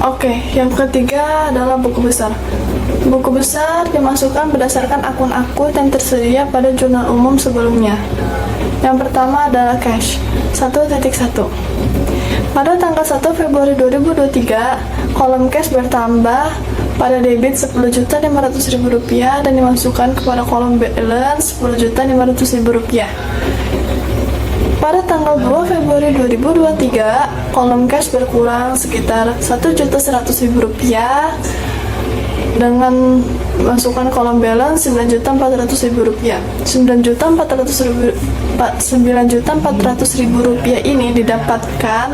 Oke, yang ketiga adalah buku besar. Buku besar dimasukkan berdasarkan akun-akun yang tersedia pada jurnal umum sebelumnya. Yang pertama adalah cash 1.1. Pada tanggal 1 Februari 2023, kolom cash bertambah pada debit Rp10.500.000 dan dimasukkan kepada kolom balance Rp10.500.000. Pada tanggal 2 Februari 2023, kolom cash berkurang sekitar Rp1.100.000 dengan masukkan kolom balance Rp9.400.000. Rp9.400.000 ini didapatkan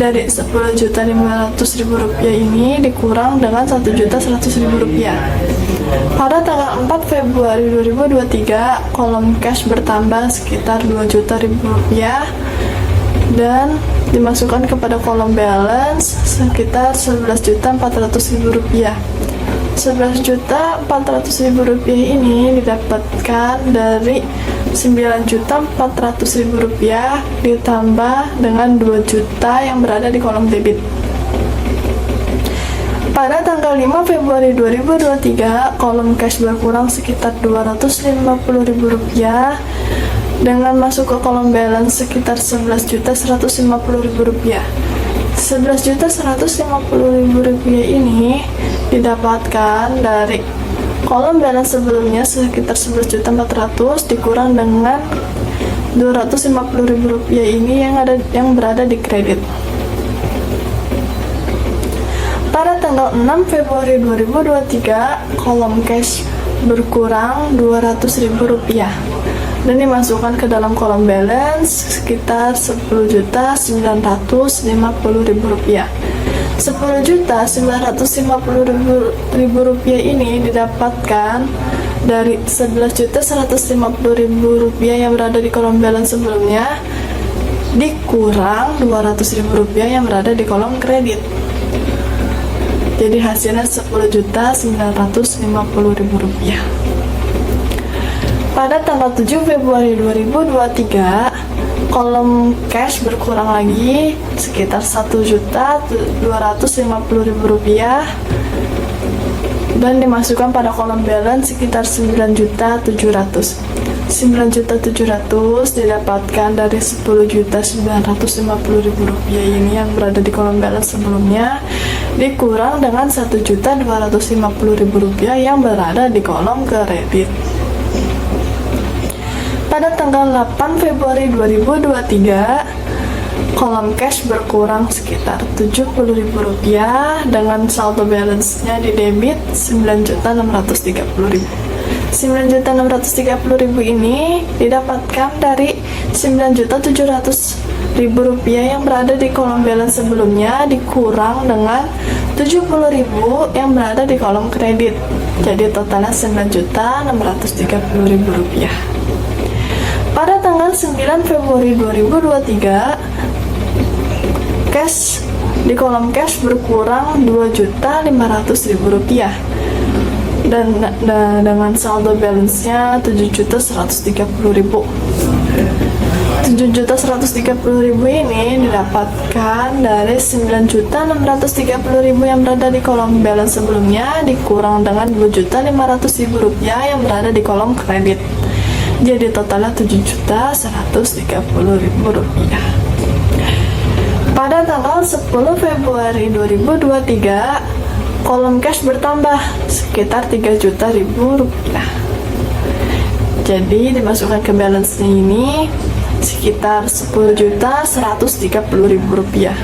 dari Rp10.500.000 ini dikurang dengan Rp1.100.000. Pada tanggal 4 Februari 2023, kolom cash bertambah sekitar Rp2.000.000 dan dimasukkan kepada kolom balance sekitar Rp11.400.000. Rp11.400.000 ini didapatkan dari Rp9.400.000 ditambah dengan Rp2 juta yang berada di kolom debit. Pada tanggal 5 Februari 2023, kolom cash berkurang sekitar Rp250.000 dengan masuk ke kolom balance sekitar Rp11.150.000. Rp11.150.000 ini didapatkan dari kolom balance sebelumnya sekitar Rp11.400.000 dikurang dengan Rp250.000 ini yang berada di kredit. Pada tanggal 6 Februari 2023, kolom cash berkurang Rp200.000 dan dimasukkan ke dalam kolom balance sekitar Rp10.950.000. Rp10.950.000 ini didapatkan dari Rp11.150.000 yang berada di kolom balance sebelumnya dikurang Rp200.000 yang berada di kolom kredit. Jadi hasilnya Rp10.950.000. Pada tanggal 7 Februari 2023, kolom cash berkurang lagi sekitar Rp1.250.000 dan dimasukkan pada kolom balance sekitar Rp9.700.000. Rp9.700.000 didapatkan dari Rp10.950.000 ini yang berada di kolom balance sebelumnya dikurang dengan Rp1.250.000 yang berada di kolom kredit. Pada tanggal 8 Februari 2023, kolom cash berkurang sekitar Rp70.000 dengan saldo balance-nya di debit Rp9.630.000. Rp9.630.000 ini didapatkan dari Rp9.700.000 yang berada di kolom balance sebelumnya dikurang dengan Rp70.000 yang berada di kolom kredit. Jadi totalnya Rp9.630.000. Pada tanggal 9 Februari 2023, cash di kolom cash berkurang Rp2.500.000 dan dengan saldo balance-nya Rp7.130.000. Rp7.130.000 ini didapatkan dari Rp9.630.000 yang berada di kolom balance sebelumnya dikurang dengan Rp2.500.000 yang berada di kolom kredit. Jadi totalnya Rp7.130.000. Pada tanggal 10 Februari 2023, kolom cash bertambah sekitar Rp3 juta. Jadi dimasukkan ke balance-nya ini sekitar Rp10.130.000.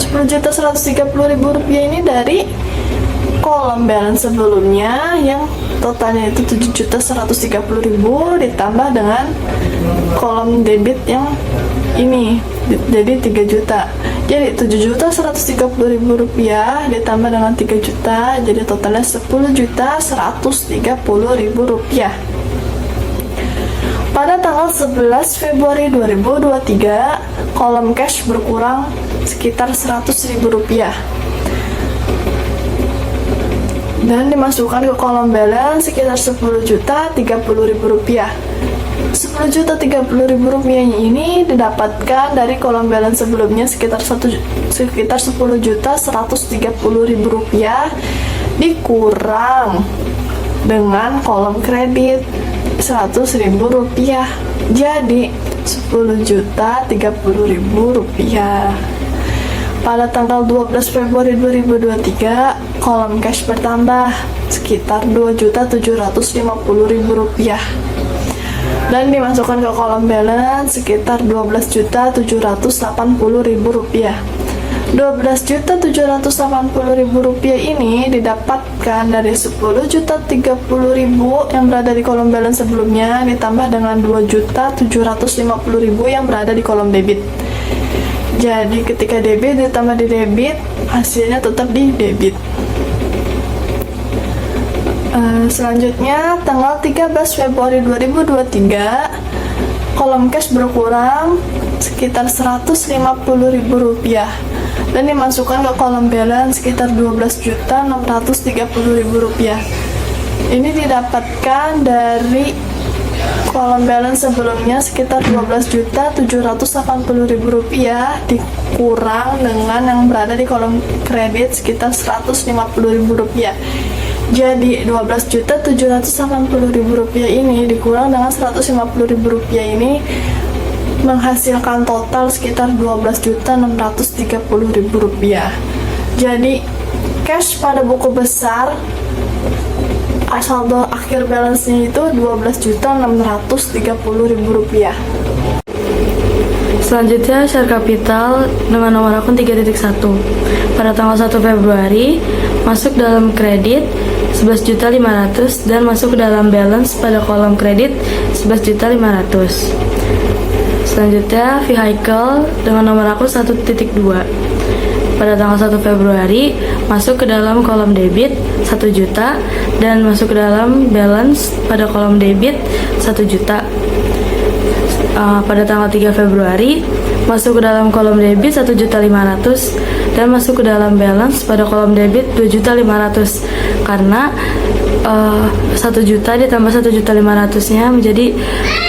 Rp10.130.000 ini dari kolom balance sebelumnya yang totalnya itu Rp7.130.000 ditambah dengan kolom debit yang ini jadi 3 juta. Jadi Rp7.130.000 ditambah dengan 3 juta jadi totalnya Rp10.130.000. Pada tanggal 11 Februari 2023, kolom cash berkurang sekitar Rp100.000 dan dimasukkan ke kolom balance sekitar Rp10.030.000. 10.030.000 rupiahnya ini didapatkan dari kolom balance sebelumnya sekitar 10.130.000 rupiah dikurang dengan kolom kredit 100.000 rupiah, jadi 10.030.000 rupiah. Pada tanggal 12 Februari 2023, kolom cash bertambah sekitar 2.750.000 rupiah dan dimasukkan ke kolom balance sekitar 12.780.000 rupiah. 12.780.000 rupiah ini didapatkan dari 10.030.000 yang berada di kolom balance sebelumnya ditambah dengan 2.750.000 yang berada di kolom debit. Jadi ketika debit ditambah di debit, hasilnya tetap di debit. Selanjutnya tanggal 13 Februari 2023, kolom cash berkurang sekitar 150.000 rupiah dan dimasukkan ke kolom balance sekitar 12.630.000 rupiah. Ini didapatkan dari kolom balance sebelumnya sekitar 12.780.000 rupiah dikurang dengan yang berada di kolom kredit sekitar 150.000 rupiah. Jadi 12.780.000 rupiah ini dikurang dengan 150.000 rupiah ini menghasilkan total sekitar 12.630.000 rupiah. Jadi cash pada buku besar saldo akhir balance-nya itu 12.630.000 rupiah. Selanjutnya share capital dengan nomor akun 3.1 pada tanggal 1 Februari masuk dalam kredit 11.500.000 dan masuk ke dalam balance pada kolom kredit 11.500.000. Selanjutnya vehicle dengan nomor akun 1.2 pada tanggal 1 Februari masuk ke dalam kolom debit 1 juta dan masuk ke dalam balance pada kolom debit 1 juta. Pada tanggal 3 Februari masuk ke dalam kolom debit 1.500.000 dan masuk ke dalam balance pada kolom debit 2.500.000 karena 1 juta ditambah 1.500.000-nya menjadi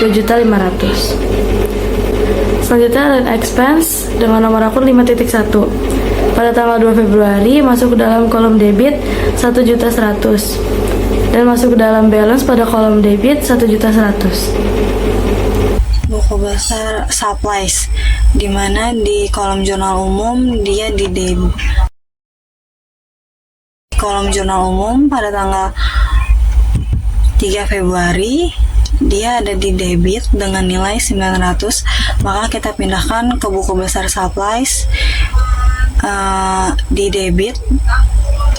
2.500.000. Selanjutnya line expense dengan nomor akun 5.1 pada tanggal 2 Februari masuk ke dalam kolom debit 1.100.000 dan masuk ke dalam balance pada kolom debit 1.100.000. Buku besar supplies, dimana di kolom jurnal umum dia di kolom jurnal umum pada tanggal 3 Februari dia ada di debit dengan nilai 900, maka kita pindahkan ke buku besar supplies di debit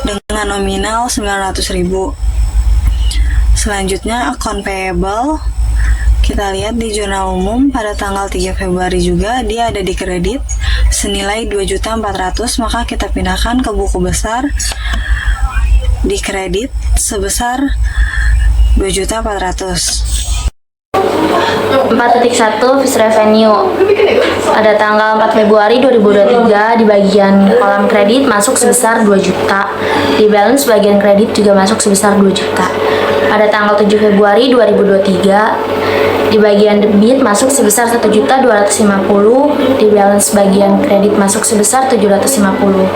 dengan nominal 900.000. Selanjutnya account payable, kita lihat di jurnal umum pada tanggal 3 Februari juga dia ada di kredit senilai 2.400.000, maka kita pindahkan ke buku besar di kredit sebesar 2.400.000. 4.1 Fixed Revenue pada tanggal 4 Februari 2023 di bagian kolom kredit masuk sebesar 2 juta, di balance bagian kredit juga masuk sebesar 2 juta. Pada tanggal 7 Februari 2023 di bagian debit masuk sebesar 1.250.000, di balance bagian kredit masuk sebesar 750.000.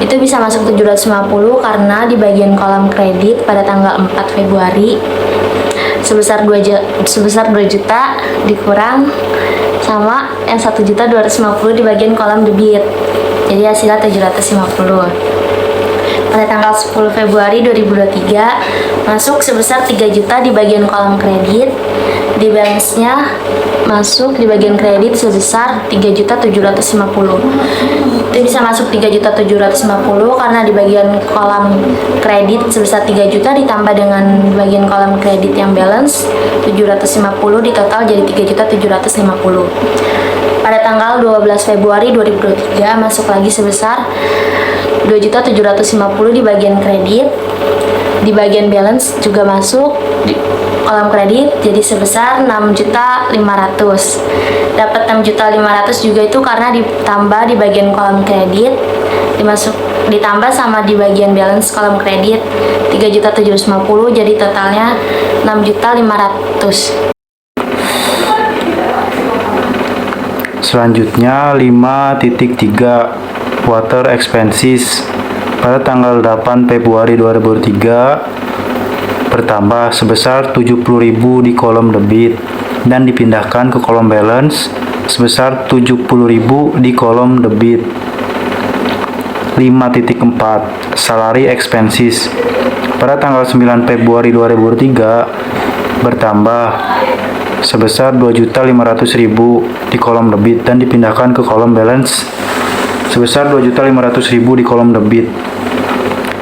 Itu bisa masuk 750 karena di bagian kolom kredit pada tanggal 4 Februari sebesar 2 juta dikurang sama yang 1.250.000 di bagian kolom debit, jadi hasilnya 750. Pada tanggal 10 Februari 2023 masuk sebesar 3 juta di bagian kolom kredit, di balance-nya masuk di bagian kredit sebesar 3.750.000. Itu bisa masuk 3.750 karena di bagian kolom kredit sebesar 3 juta ditambah dengan bagian kolom kredit yang balance 750 di total jadi 3.750. Pada tanggal 12 Februari 2023 masuk lagi sebesar 2.750.000 di bagian kredit, di bagian balance juga masuk kolom kredit jadi sebesar 6.500.000. Dapat 6.500.000 juga itu karena ditambah di bagian kolom kredit ditambah sama di bagian balance kolom kredit 3.750.000, jadi totalnya 6.500.000. Selanjutnya 5.3 Water expenses pada tanggal 8 Februari 2023 bertambah sebesar 70.000 di kolom debit dan dipindahkan ke kolom balance sebesar 70.000 di kolom debit. 5.4 Salary expenses pada tanggal 9 Februari 2023 bertambah sebesar 2.500.000 di kolom debit dan dipindahkan ke kolom balance sebesar 2.500.000 di kolom debit.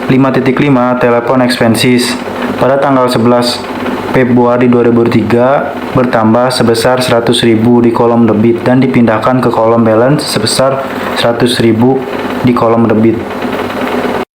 5.5 Telepon expenses pada tanggal 11 Februari 2003 bertambah sebesar 100.000 di kolom debit dan dipindahkan ke kolom balance sebesar 100.000 di kolom debit.